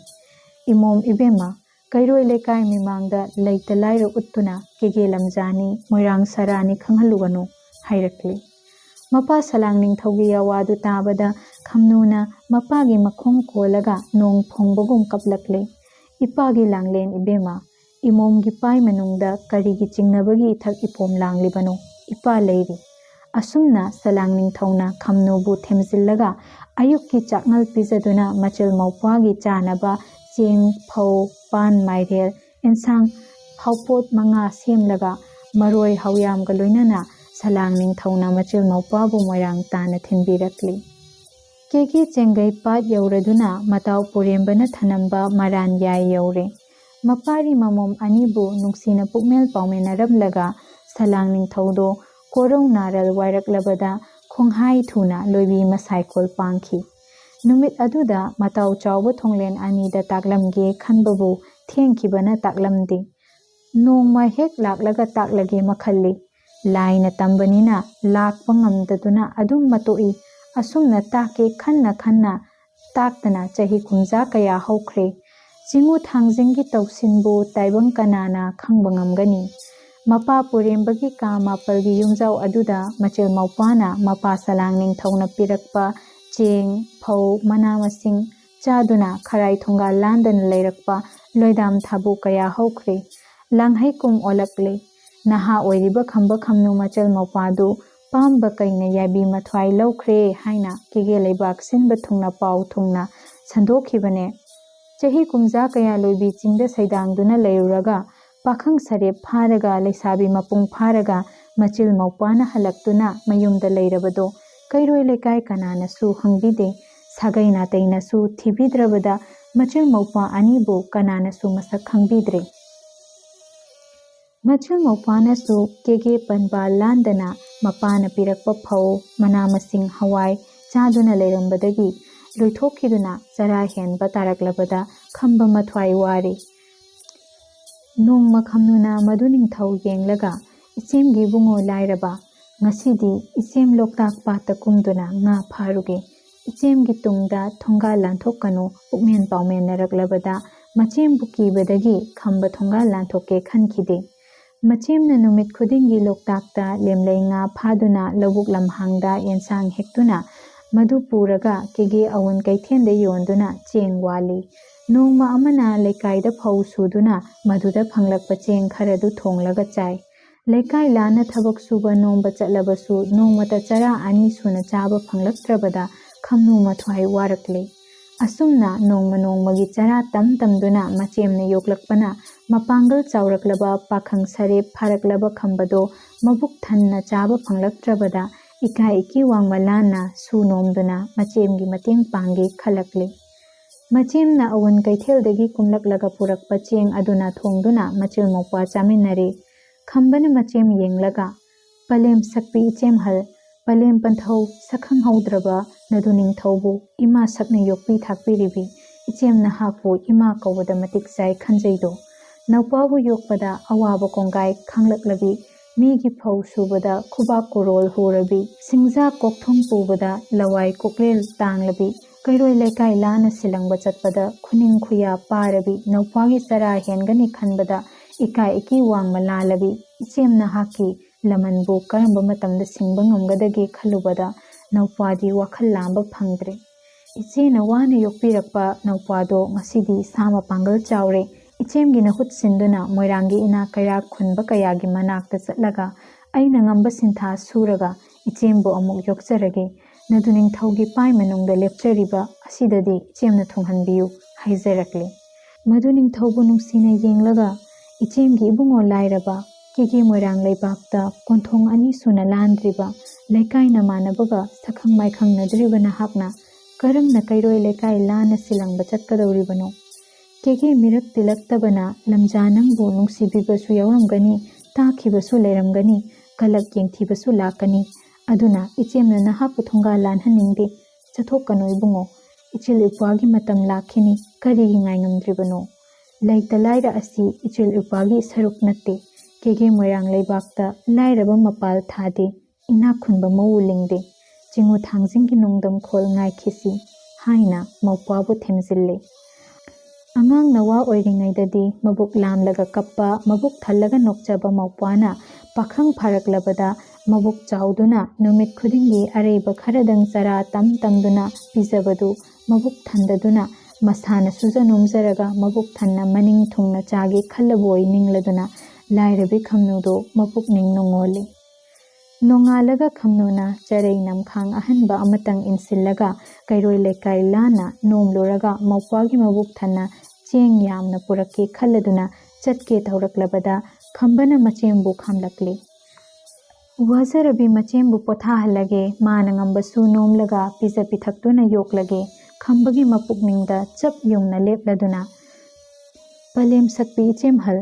ꯏꯃꯣꯝ ꯏꯕꯦꯝꯃ, ꯀꯩꯔꯣꯏ ꯂꯩꯀꯥꯏ ꯃꯤꯃꯥꯡꯗ ꯂꯩꯇ ꯂꯥꯏꯔ ꯎꯠꯇꯨꯅ ꯀꯦꯒꯦ ꯂꯝꯖꯥꯅꯤ, ꯃꯣꯏꯔꯥꯡ ꯁꯔꯥꯅꯤ ꯈꯪꯍꯜꯂꯨꯒꯅꯨ" ꯍꯥꯏꯔꯛꯂꯦ꯫ ꯃꯄꯥ ꯁꯂꯥꯡ ꯅꯤꯡꯊꯧꯒꯤ ꯌꯥꯋꯥꯗꯨ ꯇꯥꯕꯗ ꯈꯝꯅꯨꯅ ꯃꯄꯥꯒꯤ ꯃꯈꯣꯡ ꯀꯣꯜꯂꯒ ꯅꯣꯡ ꯐꯣꯡꯕꯒꯨꯝ ꯀꯞꯂꯛꯂꯦ꯫ "ꯏꯄꯥꯒꯤ ꯂꯥꯡꯂꯦꯟ ꯏꯕꯦꯝꯃ, ꯏꯃꯣꯝꯒꯤ ꯄꯥꯏ ꯃꯅꯨꯡꯗ ꯀꯔꯤꯒꯤ ꯆꯤꯡꯅꯕꯒꯤ ꯏꯊꯛ ꯏꯄꯣꯝ ꯂꯥꯡꯂꯤꯕꯅꯣ? ꯏꯄꯥ ꯂꯩꯔꯤ꯫ ꯑꯁꯨꯝꯅ ꯁꯂꯥꯡ ꯅꯤꯡꯊꯧꯅ ꯈꯝꯅꯨꯕꯨ ꯊꯦꯝꯖꯤꯜꯂꯒ ꯑꯌꯨꯛꯀꯤ ꯆꯥꯛꯅꯜ ꯄꯤꯖꯗꯨꯅ ꯃꯆꯤꯜ ꯃꯧꯄ꯭ꯋꯥꯒꯤ ꯆꯥꯅꯕ ꯆꯦꯡ, ꯐꯧ, ꯄꯥꯟ, ꯃꯥꯏꯔꯦꯜ, ꯑꯦꯟꯁꯥꯡ ꯍꯥꯎꯄꯣꯠ 5 ꯁꯦꯝꯂꯒ ꯃꯔꯣꯏ ꯍꯧꯌꯥꯝꯒ ꯂꯣꯏꯅꯅ ꯁꯂꯥꯡ ꯅꯤꯡꯊꯧꯅ ꯃꯆꯤꯜ ꯃꯧꯄ꯭ꯋꯥꯕꯨ ꯃꯣꯏꯔꯥꯡ ꯇꯥꯟꯅ ꯊꯤꯟꯕꯤꯔꯛꯂꯤ꯫ ꯀꯦꯒꯦ ꯆꯦꯡꯒꯩ ꯄꯥꯠ ꯌꯧꯔꯗꯨꯅ ꯃꯇꯥꯎ ꯄꯨꯔꯦꯝꯕꯅ ꯊꯅꯝꯕ ꯃꯔꯥꯟ ꯌꯥꯏ ꯌꯧꯔꯦ꯫ ꯃꯄꯥꯔꯤ ꯃꯃꯣꯝ ꯑꯅꯤꯕꯨ ꯅꯨꯡꯁꯤꯅ ꯄꯨꯛꯃꯦꯜ ꯄꯥꯎꯃꯤꯟꯅꯔꯝꯂꯒ ꯁꯂꯥꯡ ꯅꯤꯡꯊꯧꯗꯣ ꯀꯣꯔꯧ ꯅꯥꯔꯜ ꯋꯥꯏꯔꯛꯂꯕꯗ ꯈꯣꯡꯍꯥꯏ ꯊꯨꯅ ꯂꯣꯏꯕꯤ ꯃꯁꯥꯏꯀꯣꯜ ꯄꯥꯡꯈꯤ꯫ ꯅꯨꯃꯤꯠ ꯑꯗꯨꯗ ꯃꯇꯥꯎ ꯆꯥꯎꯕ ꯊꯣꯡꯂꯦꯟ ꯑꯅꯤꯗ ꯇꯥꯛꯂꯝꯒꯦ ꯈꯟꯕꯕꯨ ꯊꯦꯡꯈꯤꯕꯅ ꯇꯥꯛꯂꯝꯗꯦ꯫ ꯅꯣꯡꯃ ꯍꯦꯛ ꯂꯥꯛꯂꯒ ꯇꯥꯛꯂꯒꯦ ꯃꯈꯜꯂꯤ꯫ ꯂꯥꯏꯅ ꯇꯝꯕꯅꯤꯅ ꯂꯥꯛꯄ ꯉꯝꯗꯗꯨꯅ ꯑꯗꯨꯝ ꯃꯇꯣꯛꯏ꯫ ꯑꯁꯨꯝꯅ ꯇꯥꯛꯀꯦ ꯈꯟꯅ ꯈꯟꯅ ꯇꯥꯛꯇꯅ ꯆꯍꯤ ꯀꯨꯝꯖꯥ ꯀꯌꯥ ꯍꯧꯈ꯭ꯔꯦ꯫ ꯆꯤꯉꯨ ꯊꯥꯡꯖꯤꯡꯒꯤ ꯇꯧꯁꯤꯟꯕꯨ ꯇꯥꯏꯕꯪ ꯀꯅꯥꯅ ꯈꯪꯕ ꯉꯝꯒꯅꯤ? ꯃꯄꯥ ꯄꯨꯔꯦꯝꯕꯒꯤ ꯀꯥ ꯃꯥꯄꯜꯒꯤ ꯌꯨꯝꯖꯥꯎ ꯑꯗꯨꯗ ꯃꯆꯤꯜ ꯃꯧꯄ꯭ꯋꯥꯅ ꯃꯄꯥ ꯁꯂꯥꯡ ꯅꯤꯡꯊꯧꯅ ꯄꯤꯔꯛꯄ ꯆꯦꯡ, ꯐꯧ, ꯃꯅꯥ ꯃꯁꯤꯡ ꯆꯥꯗꯨꯅ ꯈꯔꯥꯏ ꯊꯣꯡꯒꯥꯜ ꯂꯥꯟꯗꯅ ꯂꯩꯔꯛꯄ ꯂꯣꯏꯗꯥꯝ ꯊꯥꯕꯨ ꯀꯌꯥ ꯍꯧꯈ꯭ꯔꯦ꯫ ꯂꯥꯡꯍꯩꯀꯨꯝ ꯑꯣꯜꯂꯛꯂꯦ꯫ ꯅꯍꯥ ꯑꯣꯏꯔꯤꯕ ꯈꯝꯕ ꯈꯝꯅꯨ ꯃꯆꯤꯜ ꯃꯧꯄ꯭ꯋꯥꯗꯨ ꯄꯥꯝꯕ ꯀꯩꯅ ꯌꯥꯏꯕꯤ ꯃꯊ꯭ꯋꯥꯏ ꯂꯧꯈ꯭ꯔꯦ ꯍꯥꯏꯅ ꯀꯦꯒꯦ ꯂꯩꯕꯥꯛ ꯁꯤꯟꯕ ꯊꯨꯡꯅ ꯄꯥꯎ ꯊꯨꯡꯅ ꯁꯟꯗꯣꯛꯈꯤꯕꯅꯦ꯫ ꯆꯍꯤ ꯀꯨꯝꯖꯥ ꯀꯌꯥ ꯂꯣꯏꯕꯤ ꯆꯤꯡꯗ ꯁꯩꯗꯥꯡꯗꯨꯅ ꯂꯩꯔꯨꯔꯒ ꯄꯥꯈꯪ ꯁꯔꯦꯞ ꯐꯥꯔꯒ ꯂꯩꯁꯥꯕꯤ ꯃꯄꯨꯡ ꯐꯥꯔꯒ ꯃꯆꯤꯜ ꯃꯧꯄ꯭ꯋꯥꯅ ꯍꯜꯂꯛꯇꯨꯅ ꯃꯌꯨꯝꯗ ꯂꯩꯔꯕꯗꯣ ꯀꯩꯔꯣꯏ ꯂꯩꯀꯥꯏ ꯀꯅꯥꯅꯁꯨ ꯍꯪꯕꯤꯗꯦ꯫ ꯁꯥꯒꯩ ꯅꯥꯇꯩꯅꯁꯨ ꯊꯤꯕꯤꯗ꯭ꯔꯕꯗ ꯃꯆꯤꯜ ꯃꯧꯄ꯭ꯋꯥ ꯑꯅꯤꯕꯨ ꯀꯅꯥꯅꯁꯨ ꯃꯁꯛ ꯈꯪꯕꯤꯗ꯭ꯔꯦ꯫ ꯃꯆꯤꯜ ꯃꯧꯄ꯭ꯋꯥꯅꯁꯨ ꯀꯦꯒꯦ ꯄꯟꯕꯥꯜ ꯂꯥꯟꯗꯅ ꯃꯄꯥꯅ ꯄꯤꯔꯛꯄ ꯐꯧ ꯃꯅꯥ ꯃꯁꯤꯡ ꯍꯋꯥꯏ ꯆꯥꯗꯨꯅ ꯂꯩꯔꯝꯕꯗꯒꯤ ꯂꯣꯏꯊꯣꯛꯈꯤꯗꯨꯅ ꯆꯔꯥ ꯍꯦꯟꯕ ꯇꯥꯔꯛꯂꯕꯗ ꯈꯝꯕ ꯃꯊ꯭ꯋꯥꯏ ꯋꯥꯔꯤ꯫ ꯅꯣꯡꯃ ꯈꯝꯅꯨꯅ ꯃꯗꯨ ꯅꯤꯡꯊꯧ ꯌꯦꯡꯂꯒ "ꯏꯆꯦꯝꯒꯤ ꯏꯕꯨꯡꯉꯣ ꯂꯥꯏꯔꯕ, ꯉꯁꯤꯗꯤ ꯏꯆꯦꯝ ꯂꯣꯛꯇꯥꯛ ꯄꯥꯠꯇ ꯀꯨꯝꯗꯨꯅ ꯉꯥ ꯐꯥꯔꯨꯒꯦ꯫ ꯏꯆꯦꯝꯒꯤ ꯇꯨꯡꯗ ꯊꯣꯡꯒꯥꯜ ꯂꯥꯟꯊꯣꯛꯀꯅꯨ ꯄꯨꯛꯃꯦꯟ ꯄꯥꯎꯃꯦꯟꯅꯔꯛꯂꯕꯗ ꯃꯆꯦꯝꯕꯨ ꯀꯤꯕꯗꯒꯤ ꯈꯝꯕ ꯊꯣꯡꯒꯥꯜ ꯂꯥꯟꯊꯣꯛꯀꯦ ꯈꯟꯈꯤꯗꯦ꯫ ꯃꯆꯦꯝꯅ ꯅꯨꯃꯤꯠ ꯈꯨꯗꯤꯡꯒꯤ ꯂꯣꯛꯇꯥꯛꯇ ꯂꯦꯝꯂꯩ ꯉꯥ ꯐꯥꯗꯨꯅ ꯂꯧꯕꯨꯛ ꯂꯝꯍꯥꯡꯗ ꯌꯦꯟꯁꯥꯡ ꯍꯦꯛꯇꯨꯅ ꯃꯗꯨ ꯄꯨꯔꯒ ꯀꯦꯒꯦ ꯑꯋꯨꯟ ꯀꯩꯊꯦꯜꯗ ꯌꯣꯟꯗꯨꯅ ꯆꯦꯡ ꯋꯥꯜꯂꯤ꯫ ꯅꯣꯡꯃ ꯑꯃꯅ ꯂꯩꯀꯥꯏꯗ ꯐꯧ ꯁꯨꯗꯨꯅ ꯃꯗꯨꯗ ꯐꯪꯂꯛꯄ ꯆꯦꯡ ꯈꯔꯗꯨ ꯊꯣꯡꯂꯒ ꯆꯥꯏ꯫ ꯂꯩꯀꯥꯏ ꯂꯥꯟꯅ ꯊꯕꯛ ꯁꯨꯕ ꯅꯣꯝꯕ ꯆꯠꯂꯕꯁꯨ ꯅꯣꯡꯃꯇ ꯆꯔꯥ 2 ꯁꯨꯅ ꯆꯥꯕ ꯐꯪꯂꯛꯇ꯭ꯔꯕꯗ ꯈꯝꯅꯨ ꯃꯊ꯭ꯋꯥꯏ ꯋꯥꯔꯛꯂꯦ꯫ ꯑꯁꯨꯝꯅ ꯅꯣꯡꯃ ꯅꯣꯡꯃꯒꯤ ꯆꯔꯥ ꯇꯝꯗꯨꯅ ꯃꯆꯦꯝꯅ ꯌꯣꯛꯂꯛꯄꯅ ꯃꯄꯥꯡꯒꯜ ꯆꯥꯎꯔꯛꯂꯕ ꯄꯥꯈꯪ ꯁꯔꯦꯞ ꯐꯥꯔꯛꯂꯕ ꯈꯝꯕꯗꯣ ꯃꯕꯨꯛ ꯊꯟꯅ ꯆꯥꯕ ꯐꯪꯂꯛꯇ꯭ꯔꯕꯗ ꯏꯀꯥꯏ ꯏꯀꯤ ꯋꯥꯡꯃ ꯂꯥꯟꯅ ꯁꯨ ꯅꯣꯝꯗꯨꯅ ꯃꯆꯦꯝꯒꯤ ꯃꯇꯦꯡ ꯄꯥꯡꯒꯦ ꯈꯜꯂꯛꯂꯦ꯫ ꯃꯆꯦꯝꯅ ꯑꯋꯨꯟ ꯀꯩꯊꯦꯜꯗꯒꯤ ꯀꯨꯝꯂꯛꯂꯒ ꯄꯨꯔꯛꯄ ꯆꯦꯡ ꯑꯗꯨꯅ ꯊꯣꯡꯗꯨꯅ ꯃꯆꯤꯜ ꯃꯧꯄ꯭ꯋꯥ ꯆꯥꯃꯤꯟꯅꯔꯦ꯫ ꯈꯝꯕꯅ ꯃꯆꯦꯝ ꯌꯦꯡꯂꯒ "ꯄꯂꯦꯝ ꯁꯛꯄꯤ ꯏꯆꯦꯝꯍꯜ, ꯄꯂꯦꯝ ꯄꯟꯊꯧ ꯁꯛꯈꯪꯍꯧꯗ꯭ꯔꯕ ꯅꯗꯨ ꯅꯤꯡꯊꯧꯕꯨ ꯏꯃꯥ ꯁꯛꯅ ꯌꯣꯛꯄꯤ ꯊꯥꯛꯄꯤꯔꯤꯕꯤ ꯏꯆꯦꯝ ꯅꯍꯥꯛꯄꯨ ꯏꯃꯥ ꯀꯧꯕꯗ ꯃꯇꯤꯛ ꯆꯥꯏ ꯈꯟꯖꯩꯗꯣ꯫ ꯅꯧꯄ꯭ꯋꯥꯕꯨ ꯌꯣꯛꯄꯗ ꯑꯋꯥꯕ ꯀꯣꯡꯒꯥꯏ ꯈꯥꯡꯂꯛꯂꯕꯤ, ꯃꯤꯒꯤ ꯐꯧ ꯁꯨꯕꯗ ꯈꯨꯕꯥꯛ ꯀꯣꯔꯣꯜ ꯍꯨꯔꯕꯤ, ꯁꯤꯡꯖꯥ ꯀꯣꯛꯊꯨꯝ ꯄꯨꯕꯗ ꯂꯋꯥꯏ ꯀꯣꯛꯂꯦꯜ ꯇꯥꯡꯂꯕꯤ, ꯀꯩꯔꯣꯏ ꯂꯩꯀꯥꯏ ꯂꯥꯟꯅ ꯁꯤꯂꯪꯕ ꯆꯠꯄꯗ ꯈꯨꯅꯤꯡ ꯈꯨꯌꯥ ꯄꯥꯔꯕꯤ, ꯅꯧꯄ꯭ꯋꯥꯒꯤ ꯆꯔꯥ ꯍꯦꯟꯒꯅꯤ ꯈꯟꯕꯗ ꯏꯀꯥꯏ ꯏꯀꯤ ꯋꯥꯡꯃ ꯂꯥꯜꯂꯕꯤ ꯏꯆꯦꯝ ꯅꯍꯥꯛꯀꯤ ꯂꯃꯟꯕꯨ ꯀꯔꯝꯕ ꯃꯇꯝꯗ ꯁꯤꯡꯕ ꯉꯝꯒꯗꯒꯦ ꯈꯜꯂꯨꯕꯗ ꯅꯧꯄ꯭ꯋꯥꯗꯤ ꯋꯥꯈꯜ ꯂꯥꯝꯕ ꯐꯪꯗ꯭ꯔꯦ꯫ ꯏꯆꯦꯅ ꯋꯥꯅ ꯌꯣꯛꯄꯤꯔꯛꯄ ꯅꯧꯄ꯭ꯋꯥꯗꯣ ꯉꯁꯤꯗꯤ ꯁꯥ ꯃꯄꯥꯡꯒꯜ ꯆꯥꯎꯔꯦ꯫ ꯏꯆꯦꯝꯒꯤ ꯅꯍꯨꯠ ꯁꯤꯟꯗꯨꯅ ꯃꯣꯏꯔꯥꯡꯒꯤ ꯏꯅꯥꯛ ꯀꯩꯔꯥꯛ ꯈꯨꯟꯕ ꯀꯌꯥꯒꯤ ꯃꯅꯥꯛꯇ ꯆꯠꯂꯒ ꯑꯩꯅ ꯉꯝꯕ ꯁꯤꯟꯊꯥ ꯁꯨꯔꯒ ꯏꯆꯦꯝꯕꯨ ꯑꯃꯨꯛ ꯌꯣꯛꯆꯔꯒꯦ꯫ ꯅꯗꯨ ꯅꯤꯡꯊꯧꯒꯤ ꯄꯥꯏ ꯃꯅꯨꯡꯗ ꯂꯦꯞꯆꯔꯤꯕ ꯑꯁꯤꯗꯗꯤ ꯏꯆꯦꯝꯅ ꯊꯨꯡꯍꯟꯕꯤꯌꯨ" ꯍꯥꯏꯖꯔꯛꯂꯦ꯫ ꯃꯗꯨ ꯅꯤꯡꯊꯧꯕꯨ ꯅꯨꯡꯁꯤꯅ ꯌꯦꯡꯂꯒ "ꯏꯆꯦꯝꯒꯤ ꯏꯕꯨꯡꯉꯣ ꯂꯥꯏꯔꯕ, ꯀꯦꯒꯦ ꯃꯣꯏꯔꯥꯡ ꯂꯩꯕꯥꯛꯇ ꯀꯣꯟꯊꯣꯡ 2 ꯁꯨꯅ ꯂꯥꯟꯗ꯭ꯔꯤꯕ, ꯂꯩꯀꯥꯏ ꯅꯃꯥꯟꯅꯕꯒ ꯁꯛꯈꯪ ꯃꯥꯏꯈꯪꯅꯗ꯭ꯔꯤꯕ ꯅꯍꯥꯛꯅ ꯀꯔꯝꯅ ꯀꯩꯔꯣꯏ ꯂꯩꯀꯥꯏ ꯂꯥꯟꯅ ꯁꯤꯂꯪꯕ ꯆꯠꯀꯗꯧꯔꯤꯕꯅꯣ? ꯀꯦꯒꯦ ꯃꯤꯔꯛ ꯇꯤꯜꯂꯛꯇꯕꯅ ꯂꯝꯖꯥ ꯅꯪꯕꯨ ꯅꯨꯡꯁꯤꯕꯤꯕꯁꯨ ꯌꯥꯎꯔꯝꯒꯅꯤ, ꯇꯥꯈꯤꯕꯁꯨ ꯂꯩꯔꯝꯒꯅꯤ, ꯀꯂꯛ ꯌꯦꯡꯊꯤꯕꯁꯨ ꯂꯥꯛꯀꯅꯤ꯫ ꯑꯗꯨꯅ ꯏꯆꯦꯝꯅ ꯅꯍꯥꯛꯄꯨ ꯊꯣꯡꯒꯥꯜ ꯂꯥꯟꯍꯟꯅꯤꯡꯗꯦ꯫ ꯆꯠꯊꯣꯛꯀꯅꯨ ꯏꯕꯨꯡꯉꯣ, ꯏꯆꯤꯜ ꯏꯄ꯭ꯋꯥꯒꯤ ꯃꯇꯝ ꯂꯥꯛꯈꯤꯅꯤ, ꯀꯔꯤꯒꯤ ꯉꯥꯏꯉꯝꯗ꯭ꯔꯤꯕꯅꯣ? ꯂꯩꯇ ꯂꯥꯏꯔ ꯑꯁꯤ ꯏꯆꯤꯜ ꯏꯄ꯭ꯋꯥꯒꯤ ꯁꯔꯨꯛ ꯅꯠꯇꯦ꯫ ꯀꯦꯒꯦ ꯃꯣꯏꯔꯥꯡ ꯂꯩꯕꯥꯛꯇ ꯂꯥꯏꯔꯕ ꯃꯄꯥꯜ ꯊꯥꯗꯦ, ꯏꯅꯥꯛ ꯈꯨꯟꯕ ꯃꯧ ꯂꯤꯡꯗꯦ꯫ ꯆꯤꯉꯨ ꯊꯥꯡꯖꯤꯡꯒꯤ ꯅꯣꯡꯗꯝꯈꯣꯜ ꯉꯥꯏꯈꯤꯁꯤ" ꯍꯥꯏꯅ ꯃꯧꯄ꯭ꯋꯥꯕꯨ ꯊꯦꯝꯖꯤꯜꯂꯦ꯫ ꯑꯉꯥꯡ ꯅꯋꯥ ꯑꯣꯏꯔꯤꯉꯩꯗꯗꯤ ꯃꯕꯨꯛ ꯂꯥꯝꯂꯒ ꯀꯞꯄ, ꯃꯕꯨꯛ ꯊꯜꯂꯒ ꯅꯣꯛꯆꯕ ꯃꯧꯄ꯭ꯋꯥꯅ ꯄꯥꯈꯪ ꯐꯥꯔꯛꯂꯕꯗ ꯃꯕꯨꯛ ꯆꯥꯎꯗꯨꯅ ꯅꯨꯃꯤꯠ ꯈꯨꯗꯤꯡꯒꯤ ꯑꯔꯩꯕ ꯈꯔꯗꯪ ꯆꯔꯥ ꯇꯝꯗꯨꯅ ꯄꯤꯖꯕꯗꯨ ꯃꯕꯨꯛ ꯊꯟꯗꯗꯨꯅ ꯃꯁꯥꯅ ꯁꯨꯖ ꯅꯣꯝꯖꯔꯒ ꯃꯕꯨꯛ ꯊꯟꯅ ꯃꯅꯤꯡ ꯊꯨꯡꯅ ꯆꯥꯒꯦ ꯈꯜꯂꯕꯣꯏ ꯅꯤꯡꯂꯗꯨꯅ ꯂꯥꯏꯔꯕꯤ ꯈꯝꯅꯨꯗꯣ ꯃꯄꯨꯛꯅꯤꯡ ꯅꯨꯡꯉꯣꯜꯂꯤ꯫ ꯅꯣꯡꯉꯥꯜꯂꯒ ꯈꯝꯅꯨꯅ ꯆꯔꯩ ꯅꯝꯈꯥꯡ ꯑꯍꯟꯕ ꯑꯃꯇꯪ ꯏꯟꯁꯤꯜꯂꯒ ꯀꯩꯔꯣꯏ ꯂꯩꯀꯥꯏ ꯂꯥꯟꯅ ꯅꯣꯝꯂꯨꯔꯒ ꯃꯧꯄ꯭ꯋꯥꯒꯤ ꯃꯕꯨꯛ ꯊꯟꯅ ꯆꯦꯡ ꯌꯥꯝꯅ ꯄꯨꯔꯛꯀꯦ ꯈꯜꯂꯗꯨꯅ ꯆꯠꯀꯦ ꯇꯧꯔꯛꯂꯕꯗ ꯈꯝꯕꯅ ꯃꯆꯦꯝꯕꯨ ꯈꯥꯝꯂꯛꯂꯦ꯫ "ꯋꯥꯖꯔꯕꯤ ꯃꯆꯦꯝꯕꯨ ꯄꯣꯊꯥꯍꯜꯂꯒꯦ, ꯃꯥꯅ ꯉꯝꯕꯁꯨ ꯅꯣꯝꯂꯒ ꯄꯤꯖ ꯄꯤꯊꯛꯇꯨꯅ ꯌꯣꯛꯂꯒꯦ" ꯈꯝꯕꯒꯤ ꯃꯄꯨꯛꯅꯤꯡꯗ ꯆꯞ ꯌꯨꯡꯅ ꯂꯦꯞꯂꯗꯨꯅ "ꯄꯂꯦꯝ ꯁꯛꯄꯤ ꯏꯆꯦꯝꯍꯜ,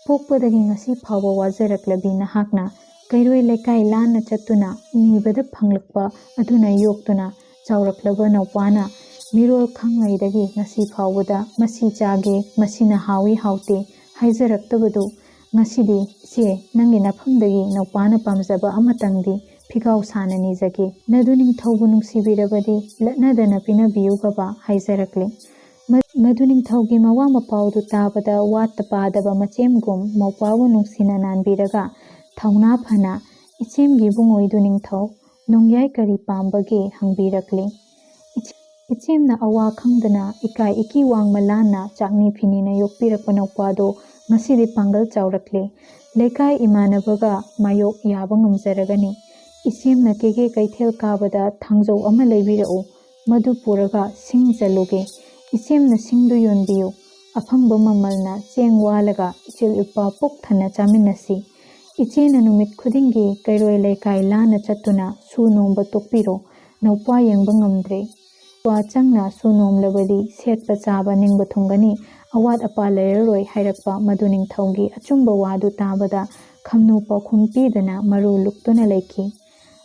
ꯄꯣꯛꯄꯗꯒꯤ ꯉꯁꯤ ꯐꯥꯎꯕ ꯋꯥꯖꯔꯛꯂꯕꯤ ꯅꯍꯥꯛꯅ ꯀꯩꯔꯣꯏ ꯂꯩꯀꯥꯏ ꯂꯥꯟꯅ ꯆꯠꯇꯨꯅ ꯅꯤꯕꯗ ꯐꯪꯂꯛꯄ ꯑꯗꯨꯅ ꯌꯣꯛꯇꯨꯅ ꯆꯥꯎꯔꯛꯂꯕ ꯅꯧꯄ꯭ꯋꯥꯅ ꯃꯤꯔꯣꯜ ꯈꯪꯉꯩꯗꯒꯤ ꯉꯁꯤ ꯐꯥꯎꯕꯗ ꯃꯁꯤ ꯆꯥꯒꯦ, ꯃꯁꯤꯅ ꯍꯥꯎꯏ ꯍꯥꯎꯇꯦ ꯍꯥꯏꯖꯔꯛꯇꯕꯗꯨ ꯉꯁꯤꯗꯤ ꯏꯆꯦ ꯅꯪꯒꯤ ꯅꯐꯝꯗꯒꯤ ꯅꯧꯄ꯭ꯋꯥꯅ ꯄꯥꯝꯖꯕ ꯑꯃꯇꯪꯗꯤ ꯐꯤꯒꯥꯎ ꯁꯥꯅ ꯅꯤꯖꯒꯦ, ꯅꯗꯨ ꯅꯤꯡꯊꯧꯕꯨ ꯅꯨꯡꯁꯤꯕꯤꯔꯕꯗꯤ ꯂꯠꯅꯗꯅ ꯄꯤꯅꯕꯤꯌꯨꯒꯕ" ꯍꯥꯏꯖꯔꯛꯂꯦ꯫ ꯃꯗꯨ ꯅꯤꯡꯊꯧꯒꯤ ꯃꯋꯥ ꯃꯄꯥꯎꯗꯨ ꯇꯥꯕꯗ ꯋꯥꯠꯇ ꯄꯥꯗꯕ ꯃꯆꯦꯝꯒꯨꯝ ꯃꯧꯄ꯭ꯋꯥꯕꯨ ꯅꯨꯡꯁꯤꯅ ꯅꯥꯟꯕꯤꯔꯒ ꯊꯧꯅꯥ ꯐꯅ "ꯏꯆꯦꯝꯒꯤ ꯏꯕꯨꯡꯉꯣꯏꯗꯨ ꯅꯤꯡꯊꯧ, ꯅꯣꯡꯌꯥꯏ ꯀꯔꯤ ꯄꯥꯝꯕꯒꯦ" ꯍꯪꯕꯤꯔꯛꯂꯦ꯫ ꯏꯆꯦꯝꯅ ꯑꯋꯥ ꯈꯪꯗꯅ ꯏꯀꯥꯏ ꯏꯀꯤ ꯋꯥꯡꯃ ꯂꯥꯟꯅ ꯆꯥꯛꯅꯤ ꯐꯤꯅꯤꯅ ꯌꯣꯛꯄꯤꯔꯛꯄ ꯅꯧꯄ꯭ꯋꯥꯗꯣ ꯉꯁꯤꯗꯤ ꯄꯥꯡꯒꯜ ꯆꯥꯎꯔꯛꯂꯦ, ꯂꯩꯀꯥꯏ ꯏꯃꯥꯟꯅꯕꯒ ꯃꯥꯌꯣꯛ ꯌꯥꯕ ꯉꯝꯖꯔꯒꯅꯤ꯫ ꯏꯆꯦꯝꯅ ꯀꯦꯒꯦ ꯀꯩꯊꯦꯜ ꯀꯥꯕꯗ ꯊꯥꯡꯖꯧ ꯑꯃ ꯂꯩꯕꯤꯔꯛꯎ, ꯃꯗꯨ ꯄꯨꯔꯒ ꯁꯤꯡ ꯆꯜꯂꯨꯒꯦ꯫ ꯏꯆꯦꯝꯅ ꯁꯤꯡꯗꯨ ꯌꯣꯟꯕꯤꯌꯨ, ꯑꯐꯪꯕ ꯃꯃꯜꯅ ꯆꯦꯡ ꯋꯥꯜꯂꯒ ꯏꯆꯤꯜ ꯏꯄ꯭ꯋꯥ ꯄꯨꯛ ꯊꯟꯅ ꯆꯥꯃꯤꯟꯅꯁꯤ꯫ ꯏꯆꯦꯅ ꯅꯨꯃꯤꯠ ꯈꯨꯗꯤꯡꯒꯤ ꯀꯩꯔꯣꯏ ꯂꯩꯀꯥꯏ ꯂꯥꯟꯅ ꯆꯠꯇꯨꯅ ꯁꯨ ꯅꯣꯝꯕ ꯇꯣꯛꯄꯤꯔꯣ, ꯅꯧꯄ꯭ꯋꯥ ꯌꯦꯡꯕ ꯉꯝꯗ꯭ꯔꯦ꯫ ꯄ꯭ꯋꯥ ꯆꯪꯅ ꯁꯨ ꯅꯣꯝꯂꯕꯗꯤ ꯁꯦꯠꯄ ꯆꯥꯕ ꯅꯤꯡꯕ ꯊꯨꯡꯒꯅꯤ, ꯑꯋꯥꯠ ꯑꯄꯥ ꯂꯩꯔꯔꯣꯏ ꯍꯥꯏꯔꯛꯄ ꯃꯗꯨ ꯅꯤꯡꯊꯧꯒꯤ ꯑꯆꯨꯝꯕ ꯋꯥꯗꯨ ꯇꯥꯕꯗ ꯈꯝꯅꯨ ꯄꯥꯎꯈꯨꯝ ꯄꯤꯗꯅ ꯃꯔꯨ ꯂꯨꯛꯇꯨꯅ ꯂꯩꯈꯤ꯫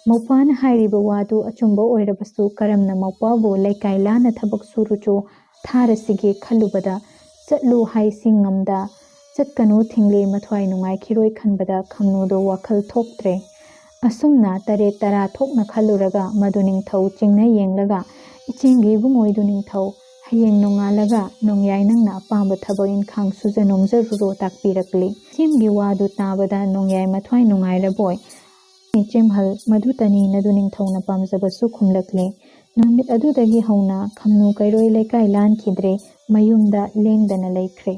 ꯃꯧꯄ꯭ꯋꯥꯅ ꯍꯥꯏꯔꯤꯕ ꯋꯥꯗꯨ ꯑꯆꯨꯝꯕ ꯑꯣꯏꯔꯕꯁꯨ ꯀꯔꯝꯅ ꯃꯧꯄ꯭ꯋꯥꯕꯨ ꯂꯩꯀꯥꯏ ꯂꯥꯟꯅ ꯊꯕꯛ ꯁꯨꯔꯨꯆꯣ ꯊꯥꯔꯁꯤꯒꯦ ꯈꯜꯂꯨꯕꯗ ꯆꯠꯂꯨ ꯍꯥꯏꯁꯤ ꯉꯝꯗ ꯆꯠꯀꯅꯨ ꯊꯤꯡꯂꯦ ꯃꯊ꯭ꯋꯥꯏ ꯅꯨꯡꯉꯥꯏꯈꯤꯔꯣꯏ ꯈꯟꯕꯗ ꯈꯝꯅꯨꯗꯣ ꯋꯥꯈꯜ ꯊꯣꯛꯇ꯭ꯔꯦ꯫ ꯑꯁꯨꯝꯅ ꯇꯔꯦꯠ ꯇꯔꯥ ꯊꯣꯛꯅ ꯈꯜꯂꯨꯔꯒ ꯃꯗꯨ ꯅꯤꯡꯊꯧ ꯆꯤꯡꯅ ꯌꯦꯡꯂꯒ ꯏꯆꯦꯝꯒꯤ ꯏꯕꯨꯡꯉꯣꯏꯗꯨ ꯅꯤꯡꯊꯧ ꯍꯌꯦꯡ ꯅꯣꯡꯉꯥꯜꯂꯒ ꯅꯣꯡꯌꯥꯏ ꯅꯪꯅ ꯑꯄꯥꯝꯕ ꯊꯕꯛ ꯏꯟꯈꯥꯡ ꯁꯨꯖ ꯅꯣꯝꯖꯔꯨꯔꯣ ꯇꯥꯛꯄꯤꯔꯛꯂꯤ꯫ ꯏꯆꯦꯝꯒꯤ ꯋꯥꯗꯨ ꯇꯥꯕꯗ ꯅꯣꯡꯌꯥꯏ ꯃꯊ꯭ꯋꯥꯏ ꯅꯨꯡꯉꯥꯏꯔꯕꯣꯏ ꯏꯆꯦꯝꯍꯜ ꯃꯗꯨꯇꯅꯤ ꯅꯗꯨ ꯅꯤꯡꯊꯧꯅ ꯄꯥꯝꯖꯕꯁꯨ ꯈꯨꯝꯂꯛꯂꯦ꯫ ꯅꯨꯃꯤꯠ ꯑꯗꯨꯗꯒꯤ ꯍꯧꯅ ꯈꯝꯅꯨ ꯀꯩꯔꯣꯏ ꯂꯩꯀꯥꯏ ꯂꯥꯟꯈꯤꯗ꯭ꯔꯦ, ꯃꯌꯨꯝꯗ ꯂꯦꯡꯗꯅ ꯂꯩꯈ꯭ꯔꯦ꯫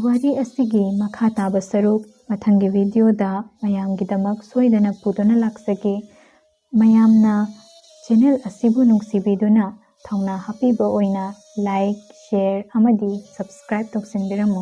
ꯋꯥꯔꯤ ꯑꯁꯤꯒꯤ ꯃꯈꯥ ꯇꯥꯕ ꯁꯔꯨꯛ ꯃꯊꯪꯒꯤ ꯚꯤꯗꯤꯑꯣꯗ ꯃꯌꯥꯝꯒꯤꯗꯃꯛ ꯁꯣꯏꯗꯅ ꯄꯨꯗꯨꯅ ꯂꯥꯛꯆꯒꯦ꯫ ꯃꯌꯥꯝꯅ ꯆꯦꯅꯦꯜ ꯑꯁꯤꯕꯨ ꯅꯨꯡꯁꯤꯕꯤꯗꯨꯅ ꯊꯧꯅꯥ ꯍꯥꯞꯄꯤꯕ ꯑꯣꯏꯅ ꯂꯥꯏꯛ, ꯁꯦꯌꯔ ꯑꯃꯗꯤ ꯁꯕꯁꯀ꯭ꯔꯥꯏꯕ ꯇꯧꯁꯤꯟꯕꯤꯔꯝꯃꯨ꯫